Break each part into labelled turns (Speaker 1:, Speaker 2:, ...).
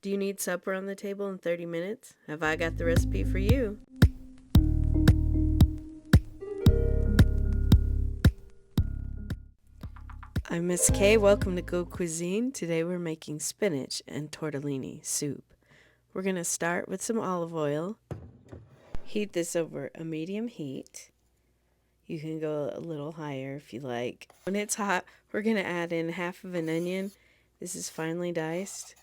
Speaker 1: Do you need supper on the table in 30 minutes? Have I got the recipe for you? I'm Miss Kay. Welcome to Go Cuisine. Today we're making spinach and tortellini soup. We're going to start with some olive oil. Heat this over a medium heat. You can go a little higher if you like. When it's hot, we're going to add in half of an onion. This is finely diced.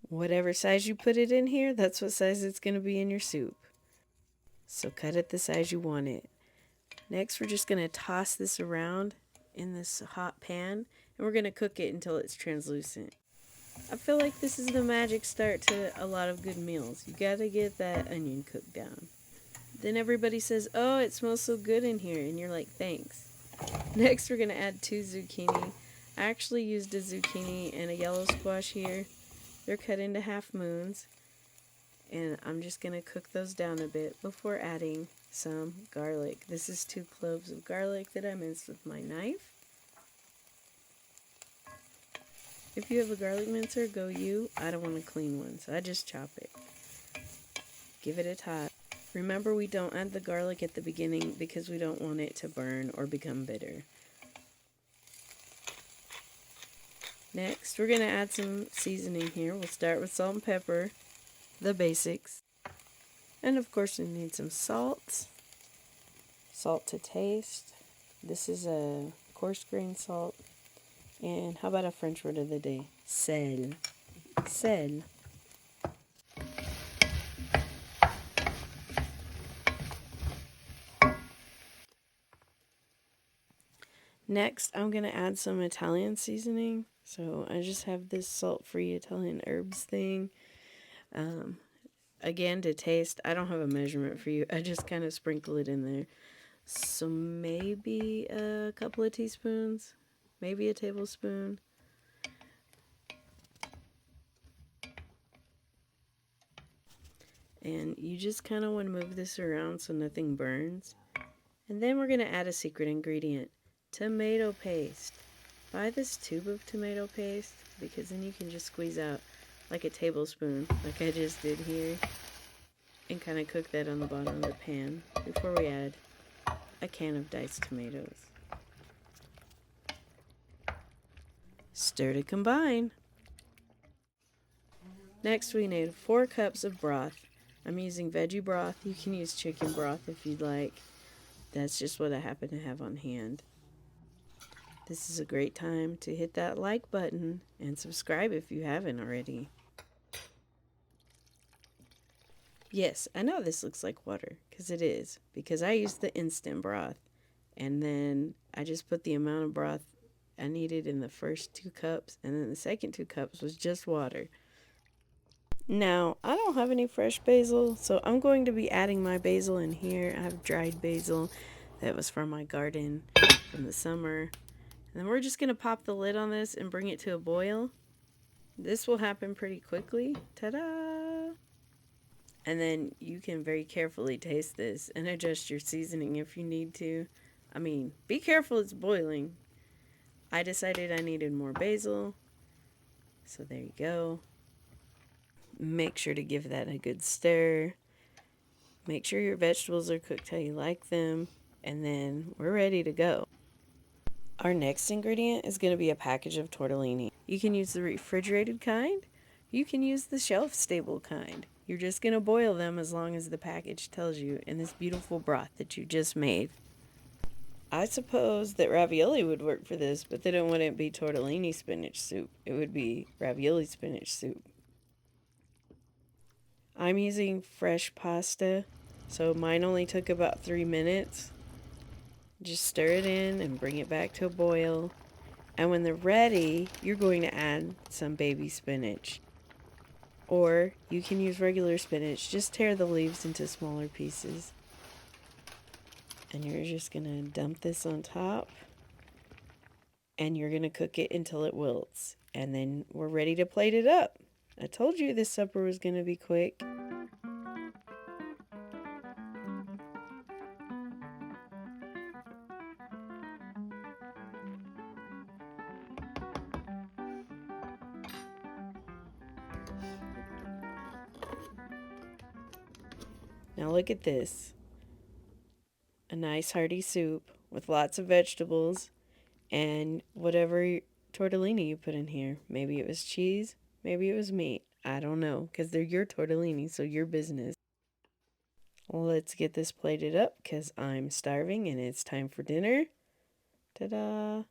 Speaker 1: Whatever size you put it in here, that's what size it's going to be in your soup. So cut it the size you want it. Next, we're just going to toss this around in this hot pan, and we're going to cook it until it's translucent. I feel like this is the magic start to a lot of good meals. You got to get that onion cooked down. Then everybody says, "Oh, it smells so good in here," and you're like, "Thanks." Next, we're going to add 2 zucchini. I actually used a zucchini and a yellow squash here. They're cut into half moons, and I'm just going to cook those down a bit before adding some garlic. This is 2 cloves of garlic that I minced with my knife. If you have a garlic mincer, go you. I don't want a clean one, so I just chop it. Give it a toss. Remember, we don't add the garlic at the beginning because we don't want it to burn or become bitter. Next, we're going to add some seasoning here. We'll start with salt and pepper, the basics. And of course, we need some salt. Salt to taste. This is a coarse grain salt. And how about a French word of the day? Sel. Sel. Next, I'm going to add some Italian seasoning. So I just have this salt-free Italian herbs thing. Again, to taste, I don't have a measurement for you. I just kind of sprinkle it in there. So maybe a couple of teaspoons, maybe a tablespoon. And you just kind of want to move this around so nothing burns. And then we're going to add a secret ingredient, tomato paste. Buy this tube of tomato paste because then you can just squeeze out like a tablespoon, like I just did here, and kind of cook that on the bottom of the pan before we add a can of diced tomatoes. Stir to combine. Next, we need 4 cups of broth. I'm using veggie broth. You can use chicken broth if you'd like. That's just what I happen to have on hand. This is a great time to hit that like button and subscribe if you haven't already. Yes, I know this looks like water, because it is, because I used the instant broth, and then I just put the amount of broth I needed in the first 2 cups, and then the second 2 cups was just water. Now, I don't have any fresh basil, so I'm going to be adding my basil in here. I have dried basil that was from my garden from the summer. And then we're just going to pop the lid on this and bring it to a boil. This will happen pretty quickly. Ta-da! And then you can very carefully taste this and adjust your seasoning if you need to. I mean, be careful, it's boiling. I decided I needed more basil, so there you go. Make sure to give that a good stir. Make sure your vegetables are cooked how you like them, and then we're ready to go. Our next ingredient is going to be a package of tortellini. You can use the refrigerated kind. You can use the shelf-stable kind. You're just going to boil them as long as the package tells you in this beautiful broth that you just made. I suppose that ravioli would work for this, but then it wouldn't be tortellini spinach soup. It would be ravioli spinach soup. I'm using fresh pasta, so mine only took about 3 minutes. Just stir it in and bring it back to a boil. And when they're ready, you're going to add some baby spinach. Or you can use regular spinach, just tear the leaves into smaller pieces. And you're just going to dump this on top. And you're going to cook it until it wilts. And then we're ready to plate it up. I told you this supper was going to be quick. Now look at this. A nice hearty soup with lots of vegetables and whatever tortellini you put in here. Maybe it was cheese, maybe it was meat. I don't know, because they're your tortellini, so your business. Let's get this plated up because I'm starving and it's time for dinner. Ta-da!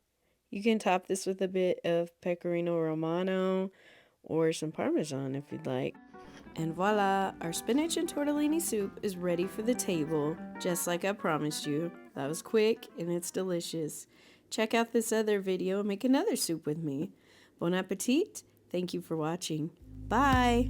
Speaker 1: You can top this with a bit of pecorino romano or some parmesan if you'd like. And voila, our spinach and tortellini soup is ready for the table, just like I promised you. That was quick and it's delicious. Check out this other video and make another soup with me. Bon appetit! Thank you for watching. Bye!